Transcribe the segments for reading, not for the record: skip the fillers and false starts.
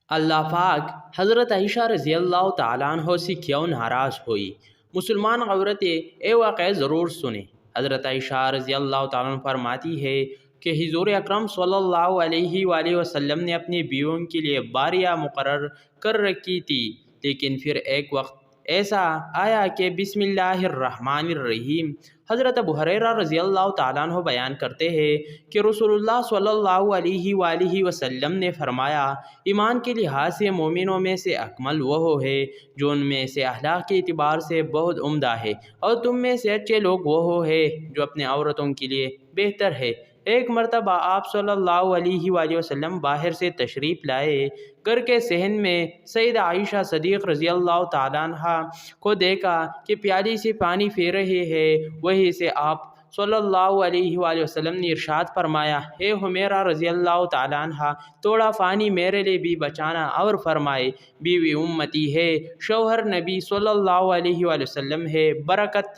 اللہ پاک حضرت عائشہ رضی اللہ تعالیٰ عنہ سے کیوں ناراض ہوئی؟ مسلمان عورتیں اے واقعہ ضرور سنیں۔ حضرت عائشہ رضی اللہ تعالیٰ عنہ فرماتی ہے کہ حضور اکرم صلی اللہ علیہ وآلہ وسلم نے اپنی بیویوں کے لیے باریاں مقرر کر رکھی تھی، لیکن پھر ایک وقت ایسا آیا کہ بسم اللہ الرحمن الرحیم۔ حضرت ابو ہریرہ رضی اللہ تعالیٰ عنہ بیان کرتے ہیں کہ رسول اللہ صلی اللہ علیہ وآلہ وسلم نے فرمایا، ایمان کے لحاظ سے مومنوں میں سے اکمل وہ ہے جو ان میں سے اخلاق کے اعتبار سے بہت عمدہ ہے، اور تم میں سے اچھے لوگ وہ ہے جو اپنے عورتوں کے لیے بہتر ہے۔ ایک مرتبہ آپ صلی اللہ علیہ وآلہ وسلم باہر سے تشریف لائے، گھر کے صحن میں سیدہ عائشہ صدیق رضی اللہ تعالیٰ عنہ کو دیکھا کہ پیالی سے پانی پی رہے ہیں۔ وہیں سے آپ صلی اللہ علیہ وآلہ وسلم نے ارشاد فرمایا، اے حمیرہ رضی اللہ تعالیٰ عنہ، تھوڑا پانی میرے لیے بھی بچانا، اور فرمائے، بیوی امتی ہے، شوہر نبی صلی اللہ علیہ وآلہ وسلم ہے۔ برکت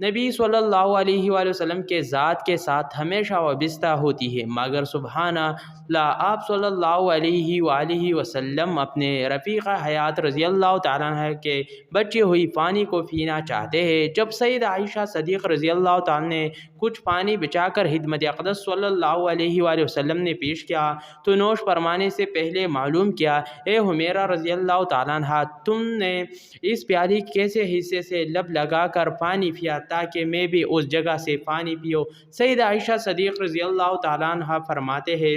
نبی صلی اللہ علیہ وآلہ وسلم کے ذات کے ساتھ ہمیشہ وابستہ ہوتی ہے، مگر سبحان اللہ آپ صلی اللہ علیہ وآلہ وسلم اپنے رفیقہ حیات رضی اللہ تعالیٰ عنہ کے بچی ہوئی پانی کو پینا چاہتے ہیں۔ جب سیدہ عائشہ صدیق رضی اللہ تعالیٰ نے کچھ پانی بچا کر خدمت اقدس صلی اللہ علیہ وآلہ وسلم نے پیش کیا تو نوش فرمانے سے پہلے معلوم کیا، اے حمیرہ رضی اللہ تعالیٰ عنہ، تم نے اس پیالی کیسے حصے سے لب لگا کر پانی پیا تاکہ میں بھی اس جگہ سے پانی پیوں؟ سیدہ عائشہ صدیق رضی اللہ تعالیٰ عنہ فرماتے ہیں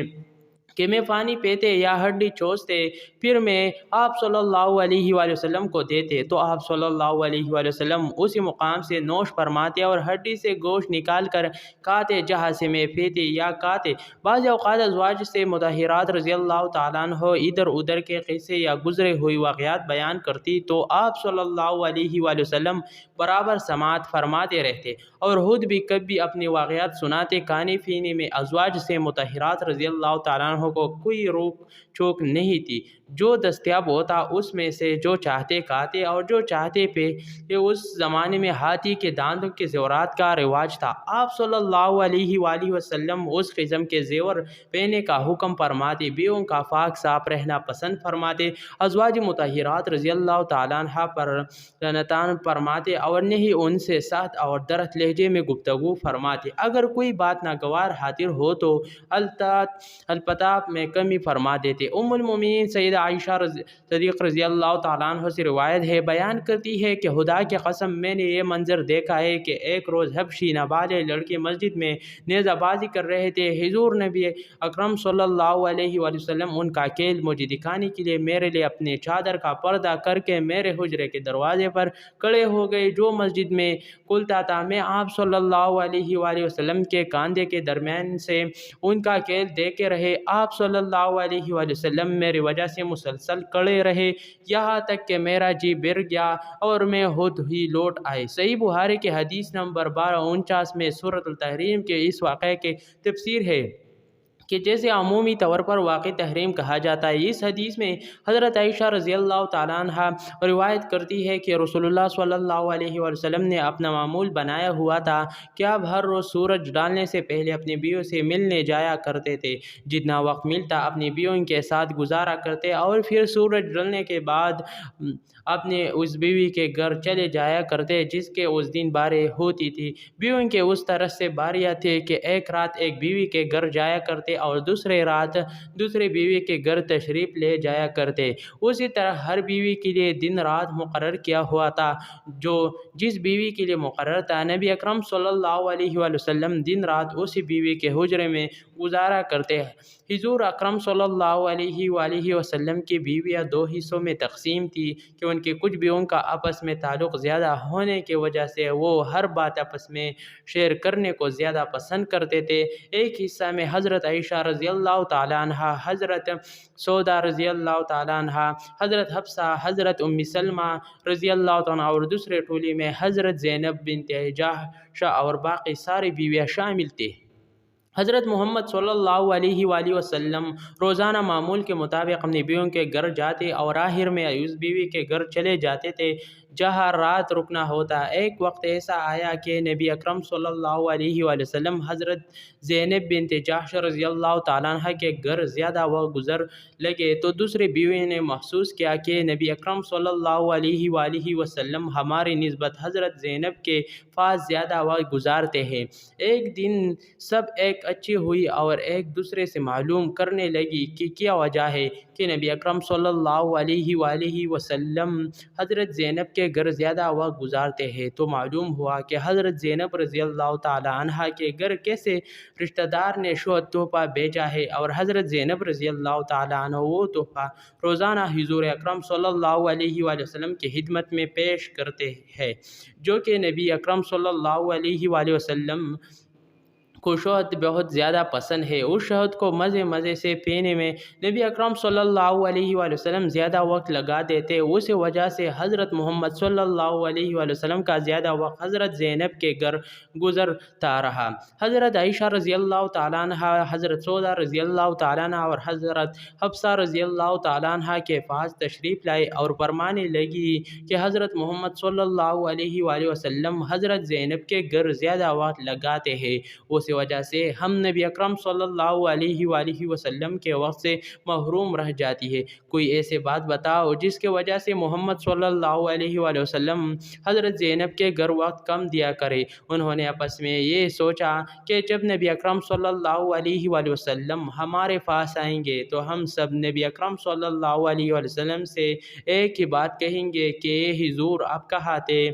کہ میں پانی پیتے یا ہڈی چوستے، پھر میں آپ صلی اللہ علیہ وآلہ وسلم کو دیتے تو آپ صلی اللہ علیہ وآلہ وسلم اسی مقام سے نوش فرماتے اور ہڈی سے گوشت نکال کر کھاتے جہاں سے میں پیتے یا کھاتے۔ بعض اوقات ازواج سے مطہرات رضی اللہ تعالیٰ عنہ ادھر ادھر کے قصے یا گزرے ہوئے واقعات بیان کرتی تو آپ صلی اللہ علیہ وآلہ وسلم برابر سماعت فرماتے رہتے، اور خود بھی کبھی اپنے واقعات سناتے۔ کھانے پینے میں ازواج سے مطہرات رضی اللہ تعالیٰ عنہ کو کوئی روک ٹوک نہیں تھی، جو دستیاب ہوتا اس میں سے جو چاہتے کھاتے اور جو چاہتے پہ۔ اس زمانے میں ہاتھی کے دانتوں کے زیورات کا رواج تھا۔ آپ صلی اللہ علیہ وآلہ وسلم اس قسم کے زیور پہننے کا حکم فرماتے، بیویوں کا پاک صاف رہنا پسند فرماتے، ازواج مطہرات رضی اللہ تعالیٰ عنہ پر لعنتان فرماتے، اور نہیں ان سے سخت اور درخت لہجے میں گفتگو فرماتے۔ اگر کوئی بات ناگوار حاضر ہو تو الطاف میں کمی فرما دیتے۔ ام المومنین سیدہ عائشہ صدیق رضی اللہ تعالیٰ عنہ سے روایت ہے، بیان کرتی ہے کہ خدا کی قسم میں نے یہ منظر دیکھا ہے کہ ایک روز حبشی نابالغ لڑکے مسجد میں نیزہ بازی کر رہے تھے۔ حضور نبی اکرم صلی اللہ علیہ وآلہ وسلم ان کا کھیل مجھے دکھانے کے لیے میرے لیے اپنے چادر کا پردہ کر کے میرے حجرے کے دروازے پر کھڑے ہو گئے جو مسجد میں کھلتا تھا۔ میں آپ صلی اللہ علیہ وآلہ وسلم کے کاندھے کے درمیان سے ان کا کھیل دیکھے رہے۔ آپ صلی اللہ علیہ وآلہ وسلم میری وجہ سے مسلسل کھڑے رہے یہاں تک کہ میرا جی بر گیا اور میں خود ہی لوٹ آئے۔ صحیح بخاری کے حدیث نمبر 1249 میں سورۃ التحریم کے اس واقعے کی تفسیر ہے کہ جیسے عمومی طور پر واقع تحریم کہا جاتا ہے، اس حدیث میں حضرت عائشہ رضی اللہ تعالیٰ عنہ روایت کرتی ہے کہ رسول اللہ صلی اللہ علیہ وآلہ وسلم نے اپنا معمول بنایا ہوا تھا کہ آپ ہر روز سورج ڈالنے سے پہلے اپنی بیویوں سے ملنے جایا کرتے تھے۔ جتنا وقت ملتا اپنی بیویوں کے ساتھ گزارا کرتے اور پھر سورج ڈلنے کے بعد اپنے اس بیوی کے گھر چلے جایا کرتے جس کے اس دن بارے ہوتی تھی۔ بیویوں کے اس طرح سے باریاں تھے کہ ایک رات ایک بیوی کے گھر جایا کرتے اور دوسرے رات دوسرے بیوی کے گھر تشریف لے جایا کرتے۔ اسی طرح ہر بیوی کے لیے دن رات مقرر کیا ہوا تھا جو جس بیوی کے لیے مقرر تھا۔ نبی اکرم صلی اللہ علیہ وآلہ وسلم دن رات اسی بیوی کے حجرے میں گزارا کرتے۔ حضور اکرم صلی اللہ علیہ وآلہ وسلم کی بیویاں دو حصوں میں تقسیم تھی کہ ان کے کچھ بیویوں کا آپس میں تعلق زیادہ ہونے کی وجہ سے وہ ہر بات آپس میں شیئر کرنے کو زیادہ پسند کرتے تھے۔ ایک حصہ میں حضرت عائشہ رضی اللہ تعالیٰ عنہ، حضرت سودا رضی اللہ تعالیٰ عنہ، حضرت حفصہ، حضرت ام سلمہ رضی اللہ تعالیٰ عنہ، اور دوسرے ٹولی میں حضرت زینب بنت جحش اور باقی ساری بیویاں شامل تھیں۔ حضرت محمد صلی اللہ علیہ وآلہ وسلم روزانہ معمول کے مطابق اپنی بیویوں کے گھر جاتے اور آخر میں اس بیوی کے گھر چلے جاتے تھے جہاں رات رکنا ہوتا۔ ایک وقت ایسا آیا کہ نبی اکرم صلی اللہ علیہ وآلہ وسلم حضرت زینب بنت جحش رضی اللہ تعالیٰ عنہ کے گھر زیادہ وقت گزر لگے تو دوسری بیوی نے محسوس کیا کہ نبی اکرم صلی اللہ علیہ وآلہ وسلم ہماری نسبت حضرت زینب کے پاس زیادہ وقت گزارتے ہیں۔ ایک دن سب ایک اچھی ہوئی اور ایک دوسرے سے معلوم کرنے لگی کہ کیا وجہ ہے کہ نبی اکرم صلی اللہ علیہ وآلہ وسلم حضرت زینب کے گھر زیادہ وقت گزارتے ہیں، تو معلوم ہوا کہ حضرت زینب رضی اللہ تعالیٰ عنہ کے گھر کیسے رشتہ دار نے شوہد تحفہ بھیجا ہے، اور حضرت زینب رضی اللہ تعالیٰ عنہ وہ تحفہ روزانہ حضور اکرم صلی اللہ علیہ وآلہ وسلم کی خدمت میں پیش کرتے ہیں، جو کہ نبی اکرم صلی اللہ علیہ وآلہ وسلم کو شہد بہت زیادہ پسند ہے۔ اس شہد کو مزے مزے سے پینے میں نبی اکرم صلی اللہ علیہ وآلہ وسلم زیادہ وقت لگا دیتے۔ اس وجہ سے حضرت محمد صلی اللہ علیہ وآلہ وسلم کا زیادہ وقت حضرت زینب کے گھر گزرتا رہا۔ حضرت عائشہ رضی اللہ تعالیٰ عنہ، حضرت سودا رضی اللہ تعالیٰ عنہ اور حضرت حفصہ رضی اللہ تعالیٰ عنہ کے پاس تشریف لائے اور فرمانے لگی کہ حضرت محمد صلی اللہ علیہ وآلہ وسلم حضرت زینب کے گھر زیادہ وقت لگاتے ہیں، اس وجہ سے ہم نبی اکرم صلی اللہ علیہ وآلہ وسلم کے وقت سے محروم رہ جاتی ہے۔ کوئی ایسے بات بتاؤ جس کی وجہ سے محمد صلی اللہ علیہ وآلہ وسلم حضرت زینب کے گھر وقت کم دیا کرے۔ انہوں نے آپس میں یہ سوچا کہ جب نبی اکرم صلی اللہ علیہ وآلہ وسلم ہمارے پاس آئیں گے تو ہم سب نبی اکرم صلی اللہ علیہ وآلہ وسلم سے ایک ہی بات کہیں گے کہ اے حضور آپ کہاں تھے؟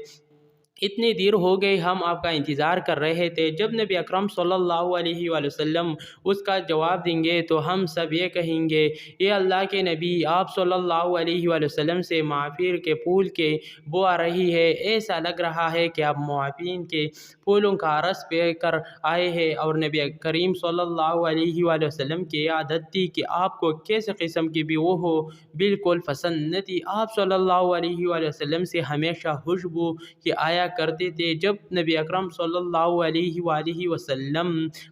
اتنی دیر ہو گئی، ہم آپ کا انتظار کر رہے تھے۔ جب نبی اکرم صلی اللہ علیہ وآلہ وسلم اس کا جواب دیں گے تو ہم سب یہ کہیں گے، اے اللہ کے نبی، آپ صلی اللہ علیہ وآلہ وسلم سے معافیر کے پھول کی بو آ رہی ہے، ایسا لگ رہا ہے کہ آپ معافین کے پھولوں کا رس پی کر آئے ہیں۔ اور نبی کریم صلی اللہ علیہ وآلہ وسلم کی عادت تھی کہ آپ کو کیسے قسم کی بھی وہ ہو بالکل پسند نہ تھی۔ آپ صلی اللہ علیہ وآلہ وسلم سے ہمیشہ خوشبو کی آیا کرتے تھے۔ جب نبی اکرم صلی اللہ علیہ وآلہ وسلم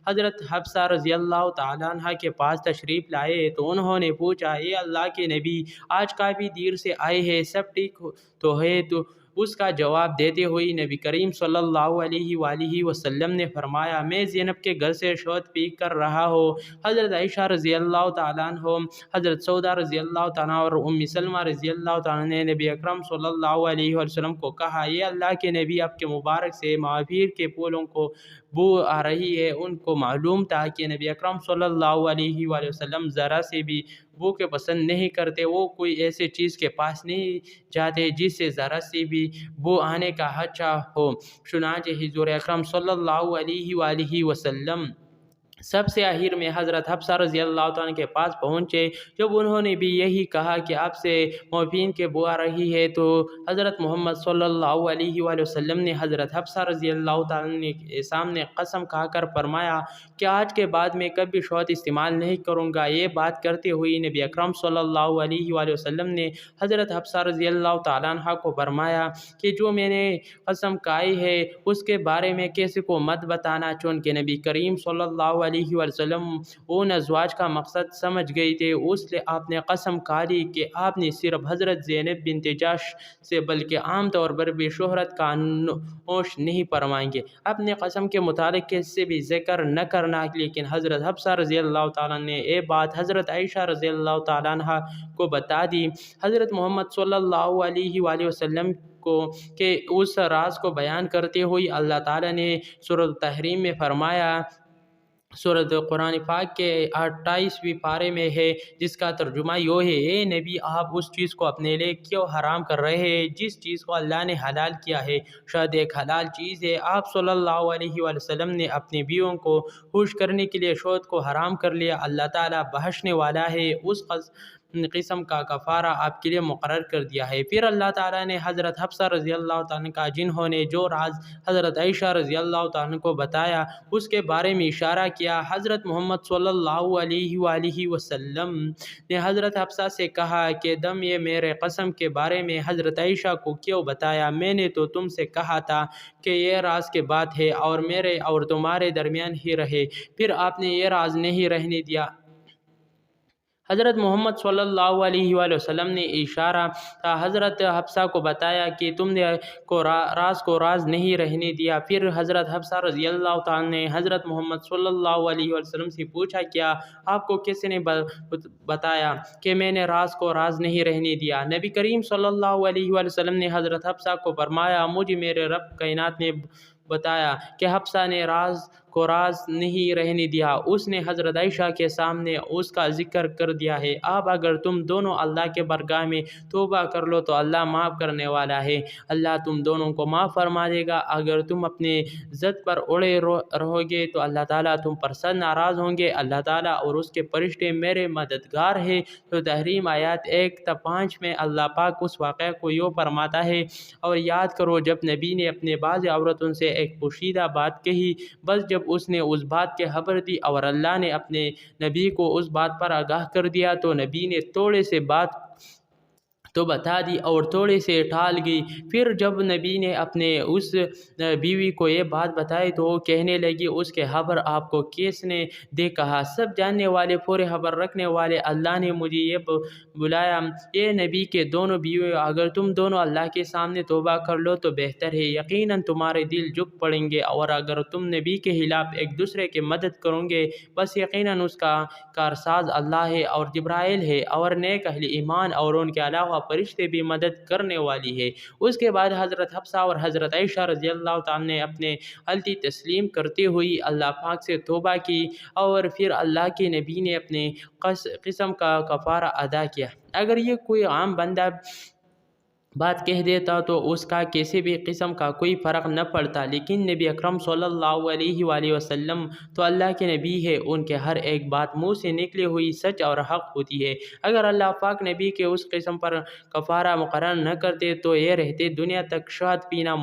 حضرت حفصہ رضی اللہ تعالیٰ عنہ کے پاس تشریف لائے تو انہوں نے پوچھا، اے اللہ کے نبی، آج کافی دیر سے آئے ہیں، سب ٹھیک تو ہے؟ تو اس کا جواب دیتے ہوئے نبی کریم صلی اللہ علیہ وآلہ وسلم نے فرمایا، میں زینب کے گھر سے شہد پی کر رہا ہوں۔ حضرت عائشہ رضی اللہ تعالیٰ عنہ، حضرت سودا رضی اللہ تعالیٰ اور ام سلمہ رضی اللہ تعالیٰ نے نبی اکرم صلی اللہ علیہ وسلم کو کہا، یہ اللہ کے نبی، آپ کے مبارک سے معافیر کے پھولوں کو بو آ رہی ہے۔ ان کو معلوم تھا کہ نبی اکرم صلی اللہ علیہ وآلہ وسلم ذرا سے بھی بو کے پسند نہیں کرتے، وہ کوئی ایسی چیز کے پاس نہیں جاتے جس سے ذرا سے بھی بو آنے کا خدشہ ہو۔ چنانچہ حضور اکرم صلی اللہ علیہ وآلہ وسلم سب سے آخر میں حضرت حفصہ رضی اللہ تعالیٰ کے پاس پہنچے۔ جب انہوں نے بھی یہی کہا کہ آپ سے معافین کے بو آ رہی ہے تو حضرت محمد صلی اللہ علیہ وآلہ وسلم نے حضرت حفصہ رضی اللہ تعالیٰ کے سامنے قسم کھا کر فرمایا کہ آج کے بعد میں کبھی شہد استعمال نہیں کروں گا۔ یہ بات کرتے ہوئے نبی اکرم صلی اللہ علیہ وآلہ وسلم نے حضرت حفصہ رضی اللہ تعالیٰ عنہ کو فرمایا کہ جو میں نے قسم کھائی ہے اس کے بارے میں کسی کو مت بتانا، چونکہ نبی کریم صلی اللہ علیہ وسلم ان ازواج کا مقصد سمجھ گئے تھے، اس لیے آپ نے قسم کھا لی کہ آپ نے صرف حضرت زینب بنت جحش سے بلکہ عام طور پر بھی شہرت کا نوش نہیں فرمائیں گے۔ اپنے قسم کے متعلق کسی سے بھی ذکر نہ کرنا، لیکن حضرت حفصہ رضی اللہ تعالیٰ نے یہ بات حضرت عائشہ رضی اللہ تعالیٰ عنہ کو بتا دی۔ حضرت محمد صلی اللہ علیہ وآلہ وسلم کو کہ اس راز کو بیان کرتے ہوئے اللہ تعالیٰ نے سورۃ تحریم میں فرمایا، سورۃ قرآن پاک کے 28ویں پارے میں ہے، جس کا ترجمہ یہ ہے، اے نبی، آپ اس چیز کو اپنے لیے کیوں حرام کر رہے ہیں جس چیز کو اللہ نے حلال کیا ہے؟ شاید ایک حلال چیز ہے۔ آپ صلی اللہ علیہ وآلہ وسلم نے اپنی بیویوں کو خوش کرنے کے لیے شہد کو حرام کر لیا۔ اللہ تعالیٰ بخشنے والا ہے، اس قسم کا کفارہ آپ کے لیے مقرر کر دیا ہے۔ پھر اللہ تعالیٰ نے حضرت حفصہ رضی اللہ تعالیٰ کا جنہوں نے جو راز حضرت عائشہ رضی اللہ تعالیٰ کو بتایا اس کے بارے میں اشارہ کیا۔ حضرت محمد صلی اللہ علیہ وآلہ وسلم نے حضرت حفصہ سے کہا کہ تم یہ میرے قسم کے بارے میں حضرت عائشہ کو کیوں بتایا؟ میں نے تو تم سے کہا تھا کہ یہ راز کی بات ہے اور میرے اور تمہارے درمیان ہی رہے، پھر آپ نے یہ راز نہیں رہنے دیا۔ حضرت محمد صلی اللہ علیہ وآلہ وسلم نے اشارہ حضرت حفصہ کو بتایا کہ تم نے راز کو راز نہیں رہنے دیا۔ پھر حضرت حفصہ رضی اللہ تعالیٰ نے حضرت محمد صلی اللہ علیہ وسلم سے پوچھا، کیا آپ کو کس نے بتایا کہ میں نے راز کو راز نہیں رہنے دیا؟ نبی کریم صلی اللہ علیہ وآلہ وسلم نے حضرت حفصہ کو فرمایا، مجھے میرے رب کائنات نے بتایا کہ حفصہ نے راز کو راز نہیں رہنے دیا۔ اس نے حضرت عائشہ کے سامنے اس کا ذکر کر دیا ہے۔ اب اگر تم دونوں اللہ کے بارگاہ میں توبہ کر لو تو اللہ معاف کرنے والا ہے، اللہ تم دونوں کو معاف فرما دے گا۔ اگر تم اپنے ضد پر اڑے رہو گے تو اللہ تعالیٰ تم پر سخت ناراض ہوں گے۔ اللہ تعالیٰ اور اس کے فرشتے میرے مددگار ہیں۔ تو تحریم آیات 1 تا 5 میں اللہ پاک اس واقعہ کو یوں فرماتا ہے، اور یاد کرو جب نبی نے اپنے بعض عورتوں سے ایک پوشیدہ بات کہی، بس جب اس نے اس بات کی خبر دی اور اللہ نے اپنے نبی کو اس بات پر آگاہ کر دیا تو نبی نے تھوڑے سے بات تو بتا دی اور تھوڑے سے ٹال گئی۔ پھر جب نبی نے اپنے اس بیوی کو یہ بات بتائی تو وہ کہنے لگی، اس کے خبر آپ کو کس نے دے کہا؟ سب جاننے والے، پورے خبر رکھنے والے اللہ نے مجھے یہ بلایا۔ یہ نبی کے دونوں بیویوں، اگر تم دونوں اللہ کے سامنے توبہ کر لو تو بہتر ہے، یقیناً تمہارے دل جھک پڑیں گے، اور اگر تم نبی کے خلاف ایک دوسرے کی مدد کرو گے بس یقیناً اس کا کارساز اللہ ہے اور جبرائیل ہے اور نیک اہل ایمان اور ان کے علاوہ فرشتے بھی مدد کرنے والی ہے۔ اس کے بعد حضرت حفصہ اور حضرت عائشہ رضی اللہ تعالیٰ نے اپنے غلطی تسلیم کرتے ہوئی اللہ پاک سے توبہ کی، اور پھر اللہ کے نبی نے اپنے قسم کا کفارہ ادا کیا۔ اگر یہ کوئی عام بندہ بات کہہ دیتا تو اس کا کسی بھی قسم کا کوئی فرق نہ پڑتا، لیکن نبی اکرم صلی اللہ علیہ وآلہ وسلم تو اللہ کے نبی ہے، ان کے ہر ایک بات منہ سے نکلی ہوئی سچ اور حق ہوتی ہے۔ اگر اللہ پاک نبی کے اس قسم پر کفارہ مقرر نہ کرتے تو یہ رہتے دنیا تک شہد پینا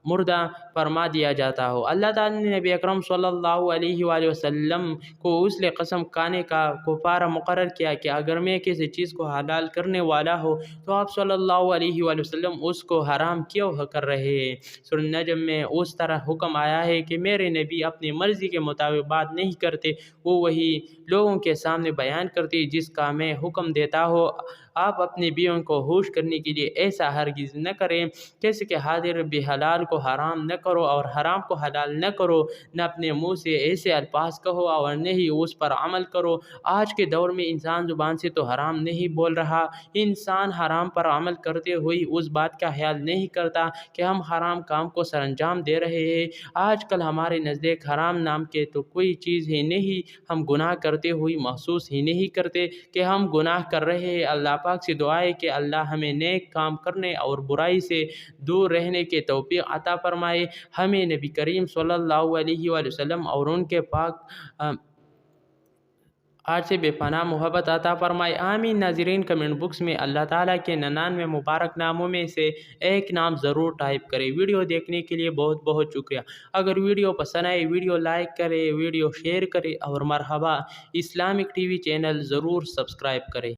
مردہ فرما دیا جاتا ہو۔ اللہ تعالیٰ نے نبی اکرم صلی اللہ علیہ وآلہ وسلم کو اس لیے قسم کھانے کا کفارہ مقرر کیا کہ اگر میں کسی چیز کو حلال کرنے والا ہوں تو آپ صلی اللہ علیہ وآلہ وسلم اس کو حرام کیوں کر رہے ہیں؟ سورہ نجم میں اس طرح حکم آیا ہے کہ میرے نبی اپنی مرضی کے مطابق بات نہیں کرتے، وہ وہی لوگوں کے سامنے بیان کرتے جس کا میں حکم دیتا ہوں۔ آپ اپنی بیویوں کو خوش کرنے کے لیے ایسا ہرگز نہ کریں جیسے کہ حاضر بھی حلال کو حرام نہ کرو اور حرام کو حلال نہ کرو، نہ اپنے منہ سے ایسے الفاظ کہو اور نہ ہی اس پر عمل کرو۔ آج کے دور میں انسان زبان سے تو حرام نہیں بول رہا، انسان حرام پر عمل کرتے ہوئے اس بات کا خیال نہیں کرتا کہ ہم حرام کام کو سر انجام دے رہے ہیں۔ آج کل ہمارے نزدیک حرام نام کے تو کوئی چیز ہی نہیں، ہم گناہ کرتے ہوئے محسوس ہی نہیں کرتے کہ ہم گناہ کر رہے ہیں۔ اللہ پاک سے دعا ہے کہ اللہ ہمیں نیک کام کرنے اور برائی سے دور رہنے کے توفیق عطا فرمائے، ہمیں نبی کریم صلی اللہ علیہ وآلہ وسلم اور ان کے پاک آج سے بے پناہ محبت عطا فرمائے، آمین۔ ناظرین، کمنٹ باکس میں اللہ تعالیٰ کے 99 مبارک ناموں میں سے ایک نام ضرور ٹائپ کریں۔ ویڈیو دیکھنے کے لیے بہت بہت شکریہ۔ اگر ویڈیو پسند آئے ویڈیو لائک کریں، ویڈیو شیئر کریں اور مرحبا اسلامک ٹی وی چینل ضرور سبسکرائب کریں۔